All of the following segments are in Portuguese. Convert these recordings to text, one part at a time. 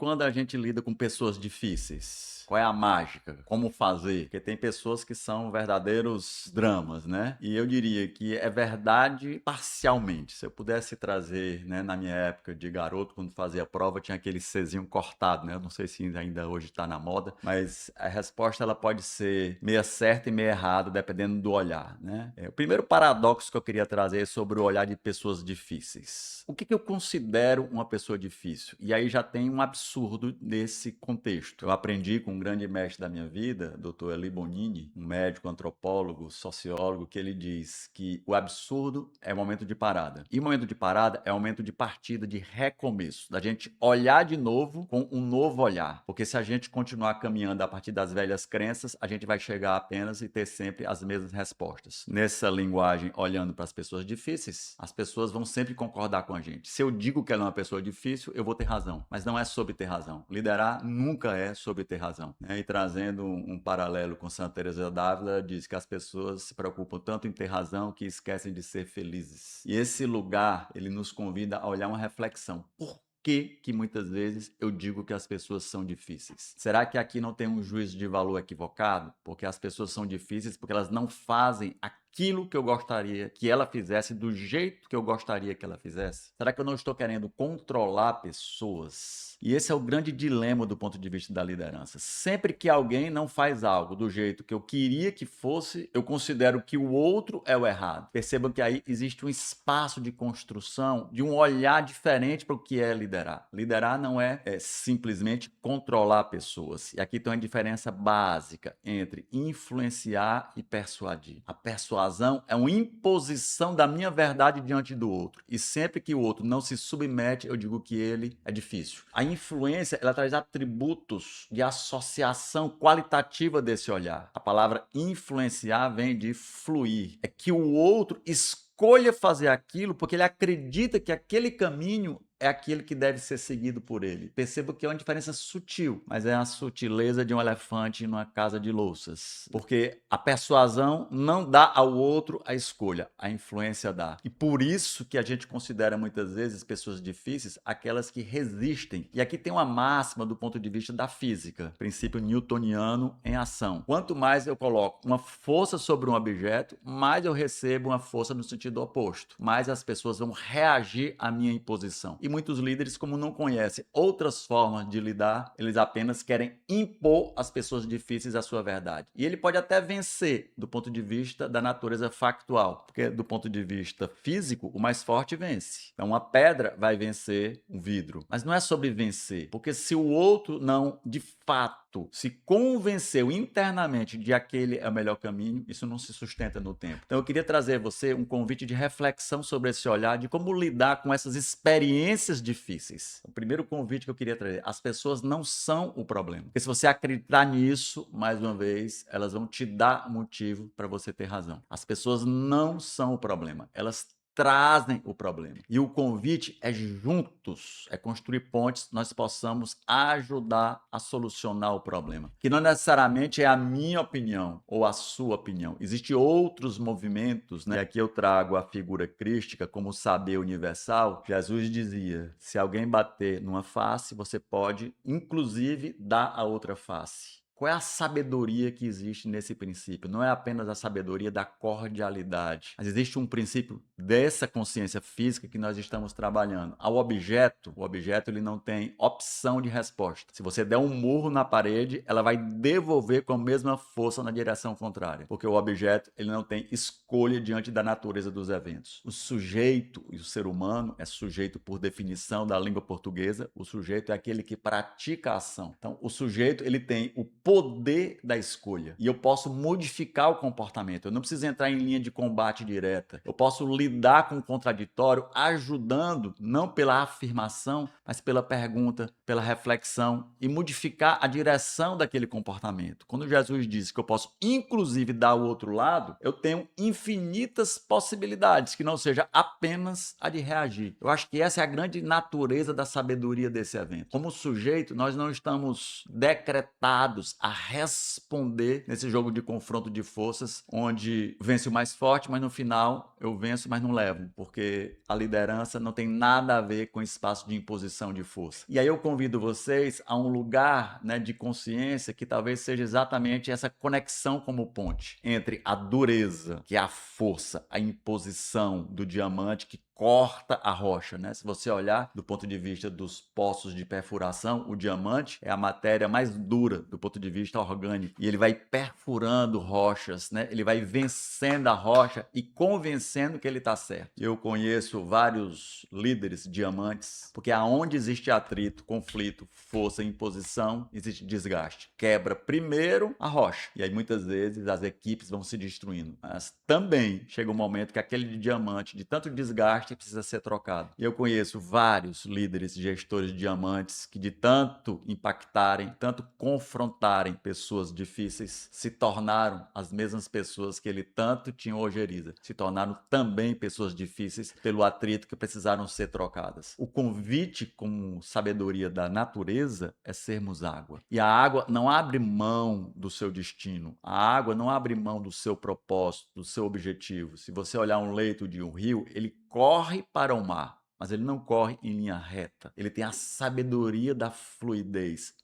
quando a gente lida com pessoas difíceis? Qual é a mágica? Como fazer? Porque tem pessoas que são verdadeiros dramas, né? E eu diria que é verdade parcialmente. Se eu pudesse trazer, né, na minha época de garoto, quando fazia prova, tinha aquele Czinho cortado, né? Eu não sei se ainda hoje está na moda, mas a resposta ela pode ser meia certa e meia errada, dependendo do olhar, né? O primeiro paradoxo que eu queria trazer é sobre o olhar de pessoas difíceis. O que eu considero uma pessoa difícil? E aí já tem um absurdo nesse contexto. Eu aprendi com um grande mestre da minha vida, Dr. Eli Bonini, um médico, antropólogo, sociólogo, que ele diz que o absurdo é o momento de parada. E o momento de parada é o momento de partida, de recomeço, da gente olhar de novo com um novo olhar. Porque se a gente continuar caminhando a partir das velhas crenças, a gente vai chegar apenas e ter sempre as mesmas respostas. Nessa linguagem, olhando para as pessoas difíceis, as pessoas vão sempre concordar com a gente. Se eu digo que ela é uma pessoa difícil, eu vou ter razão. Mas não é sobre ter razão. Liderar nunca é sobre ter razão. E trazendo um paralelo com Santa Teresa d'Ávila, diz que as pessoas se preocupam tanto em ter razão que esquecem de ser felizes. E esse lugar, ele nos convida a olhar uma reflexão. Por que muitas vezes eu digo que as pessoas são difíceis? Será que aqui não tem um juízo de valor equivocado? Porque as pessoas são difíceis porque elas não fazem aquilo que eu gostaria que ela fizesse do jeito que eu gostaria que ela fizesse? Será que eu não estou querendo controlar pessoas? E esse é o grande dilema do ponto de vista da liderança. Sempre que alguém não faz algo do jeito que eu queria que fosse, eu considero que o outro é o errado. Percebam que aí existe um espaço de construção, de um olhar diferente para o que é liderar. Liderar não é simplesmente controlar pessoas. E aqui tem uma diferença básica entre influenciar e persuadir. A persuasão é uma imposição da minha verdade diante do outro. E sempre que o outro não se submete, eu digo que ele é difícil. A influência, ela traz atributos de associação qualitativa desse olhar. A palavra influenciar vem de fluir. É que o outro escolha fazer aquilo porque ele acredita que aquele caminho é aquele que deve ser seguido por ele. Perceba que é uma diferença sutil, mas é a sutileza de um elefante numa casa de louças. Porque a persuasão não dá ao outro a escolha, a influência dá. E por isso que a gente considera muitas vezes pessoas difíceis aquelas que resistem. E aqui tem uma máxima do ponto de vista da física, princípio newtoniano em ação. Quanto mais eu coloco uma força sobre um objeto, mais eu recebo uma força no sentido oposto. Mais as pessoas vão reagir à minha imposição. E muitos líderes, como não conhecem outras formas de lidar, eles apenas querem impor às pessoas difíceis a sua verdade. E ele pode até vencer do ponto de vista da natureza factual, porque do ponto de vista físico, o mais forte vence. Então, uma pedra vai vencer um vidro. Mas não é sobre vencer, porque se o outro não, de fato, se convenceu internamente de aquele é o melhor caminho, isso não se sustenta no tempo. Então, eu queria trazer a você um convite de reflexão sobre esse olhar, de como lidar com essas experiências difíceis. O primeiro convite que eu queria trazer, as pessoas não são o problema. Porque se você acreditar nisso, mais uma vez, elas vão te dar motivo para você ter razão. As pessoas não são o problema, elas trazem o problema. E o convite é juntos, é construir pontes, nós possamos ajudar a solucionar o problema. Que não necessariamente é a minha opinião ou a sua opinião. Existem outros movimentos, né? E aqui eu trago a figura crística como saber universal. Jesus dizia, se alguém bater numa face, você pode, inclusive, dar a outra face. Qual é a sabedoria que existe nesse princípio? Não é apenas a sabedoria da cordialidade, mas existe um princípio dessa consciência física que nós estamos trabalhando. Ao objeto, o objeto ele não tem opção de resposta. Se você der um murro na parede, ela vai devolver com a mesma força na direção contrária, porque o objeto ele não tem escolha diante da natureza dos eventos. O sujeito e o ser humano é sujeito por definição da língua portuguesa. O sujeito é aquele que pratica a ação. Então, o sujeito ele tem o poder da escolha. E eu posso modificar o comportamento. Eu não preciso entrar em linha de combate direta. Eu posso lidar com o contraditório ajudando, não pela afirmação, mas pela pergunta, pela reflexão e modificar a direção daquele comportamento. Quando Jesus disse que eu posso, inclusive, dar o outro lado, eu tenho infinitas possibilidades, que não seja apenas a de reagir. Eu acho que essa é a grande natureza da sabedoria desse evento. Como sujeito, nós não estamos decretados a responder nesse jogo de confronto de forças, onde vence o mais forte, mas no final eu venço, mas não levo, porque a liderança não tem nada a ver com espaço de imposição de força. E aí eu convido vocês a um lugar, né, de consciência que talvez seja exatamente essa conexão como ponte entre a dureza, que é a força, a imposição do diamante que corta a rocha, né? Se você olhar do ponto de vista dos poços de perfuração, o diamante é a matéria mais dura do ponto de vista orgânico e ele vai perfurando rochas, né? Ele vai vencendo a rocha e convencendo que ele está certo. Eu conheço vários líderes diamantes, porque aonde existe atrito, conflito, força, imposição, existe desgaste. Quebra primeiro a rocha e aí muitas vezes as equipes vão se destruindo. Mas também chega um momento que aquele diamante, de tanto desgaste, precisa ser trocado. Eu conheço vários líderes, gestores de diamantes que de tanto impactarem, tanto confrontarem pessoas difíceis, se tornaram as mesmas pessoas que ele tanto tinha ojeriza, se tornaram também pessoas difíceis pelo atrito que precisaram ser trocadas. O convite com sabedoria da natureza é sermos água. E a água não abre mão do seu destino. A água não abre mão do seu propósito, do seu objetivo. Se você olhar um leito de um rio, ele corre para o mar, mas ele não corre em linha reta. Ele tem a sabedoria da fluidez,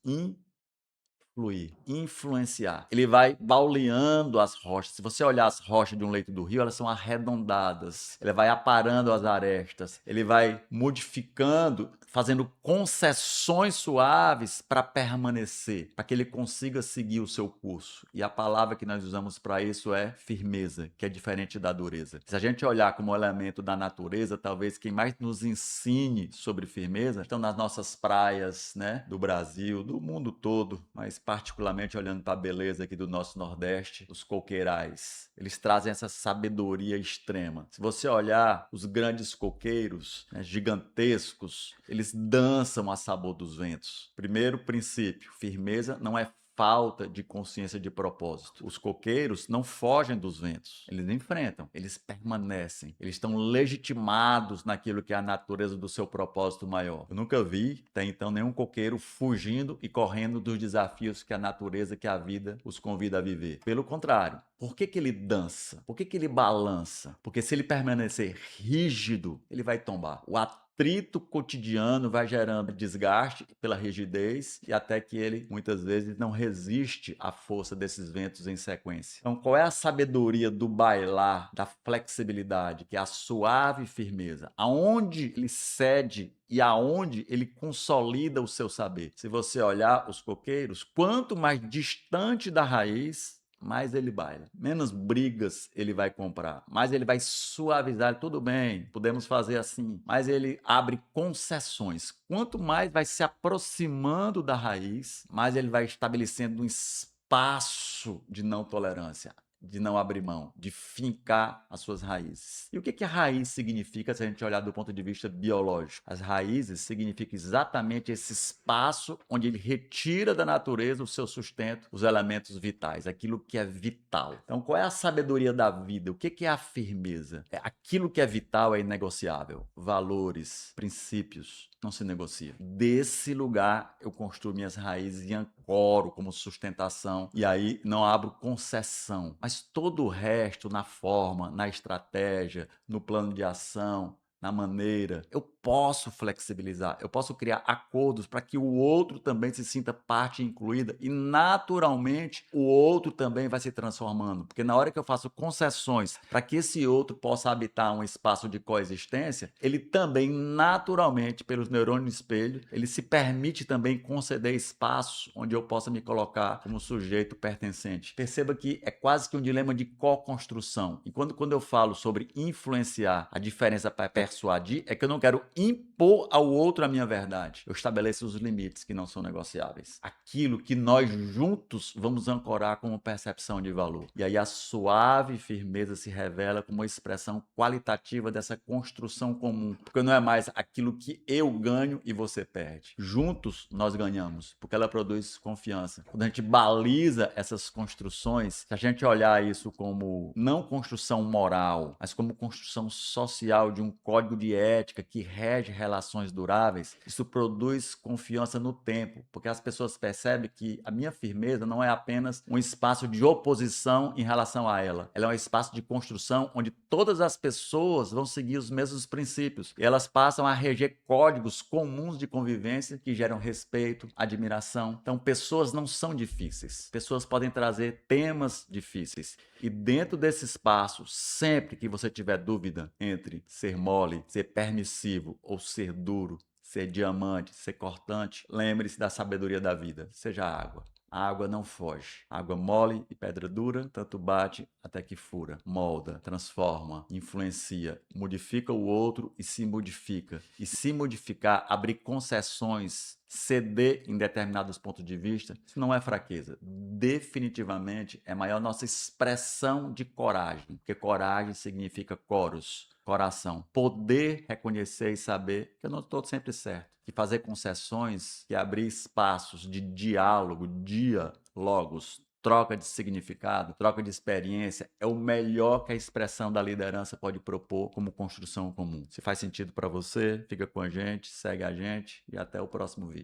fluir, influenciar. Ele vai bauleando as rochas. Se você olhar as rochas de um leito do rio, elas são arredondadas. Ele vai aparando as arestas. Ele vai modificando, fazendo concessões suaves para permanecer, para que ele consiga seguir o seu curso. E a palavra que nós usamos para isso é firmeza, que é diferente da dureza. Se a gente olhar como elemento da natureza, talvez quem mais nos ensine sobre firmeza estão nas nossas praias, né, do Brasil, do mundo todo, mas particularmente olhando para a beleza aqui do nosso Nordeste, os coqueirais. Eles trazem essa sabedoria extrema. Se você olhar os grandes coqueiros, né, gigantescos, eles dançam a sabor dos ventos. Primeiro princípio, firmeza não é falta de consciência de propósito. Os coqueiros não fogem dos ventos, eles enfrentam, eles permanecem, eles estão legitimados naquilo que é a natureza do seu propósito maior. Eu nunca vi, até então, nenhum coqueiro fugindo e correndo dos desafios que a natureza, que a vida os convida a viver. Pelo contrário, por que ele dança? Por que ele balança? Porque se ele permanecer rígido, ele vai tombar. O atrito cotidiano vai gerando desgaste pela rigidez e até que ele, muitas vezes, não resiste à força desses ventos em sequência. Então, qual é a sabedoria do bailar, da flexibilidade, que é a suave firmeza? Aonde ele cede e aonde ele consolida o seu saber? Se você olhar os coqueiros, quanto mais distante da raiz, mais ele baila, menos brigas ele vai comprar, mais ele vai suavizar, tudo bem, podemos fazer assim, mas ele abre concessões. Quanto mais vai se aproximando da raiz, mais ele vai estabelecendo um espaço de não tolerância, de não abrir mão, de fincar as suas raízes. E o que a raiz significa se a gente olhar do ponto de vista biológico? As raízes significam exatamente esse espaço onde ele retira da natureza o seu sustento, os elementos vitais, aquilo que é vital. Então, qual é a sabedoria da vida? O que é a firmeza? Aquilo que é vital é inegociável. Valores, princípios, não se negocia. Desse lugar eu construo minhas raízes e ancoro como sustentação, e aí não abro concessão. Mas todo o resto, na forma, na estratégia, no plano de ação, na maneira, eu posso flexibilizar, eu posso criar acordos para que o outro também se sinta parte incluída e naturalmente o outro também vai se transformando, porque na hora que eu faço concessões para que esse outro possa habitar um espaço de coexistência, ele também naturalmente, pelos neurônios espelho, ele se permite também conceder espaço onde eu possa me colocar como sujeito pertencente. Perceba que é quase que um dilema de co-construção. E quando eu falo sobre influenciar, a diferença para persuadir é que eu não quero impor ao outro a minha verdade. Eu estabeleço os limites que não são negociáveis. Aquilo que nós juntos vamos ancorar como percepção de valor. E aí a suave firmeza se revela como uma expressão qualitativa dessa construção comum. Porque não é mais aquilo que eu ganho e você perde. Juntos nós ganhamos, porque ela produz confiança. Quando a gente baliza essas construções, se a gente olhar isso como não construção moral, mas como construção social de um código código de ética que rege relações duráveis, isso produz confiança no tempo, porque as pessoas percebem que a minha firmeza não é apenas um espaço de oposição em relação a ela. Ela é um espaço de construção onde todas as pessoas vão seguir os mesmos princípios e elas passam a reger códigos comuns de convivência que geram respeito, admiração. Então, pessoas não são difíceis. Pessoas podem trazer temas difíceis. E dentro desse espaço, sempre que você tiver dúvida entre ser mole, ser permissivo ou ser duro, ser diamante, ser cortante, lembre-se da sabedoria da vida. Seja água. A água não foge. Água mole e pedra dura, tanto bate até que fura. Molda, transforma, influencia, modifica o outro e se modifica. E se modificar, abrir concessões, ceder em determinados pontos de vista, isso não é fraqueza. Definitivamente é maior nossa expressão de coragem, porque coragem significa coros, coração. Poder reconhecer e saber que eu não estou sempre certo. Que fazer concessões, que abrir espaços de diálogo, diálogos, troca de significado, troca de experiência, é o melhor que a expressão da liderança pode propor como construção comum. Se faz sentido para você, fica com a gente, segue a gente e até o próximo vídeo.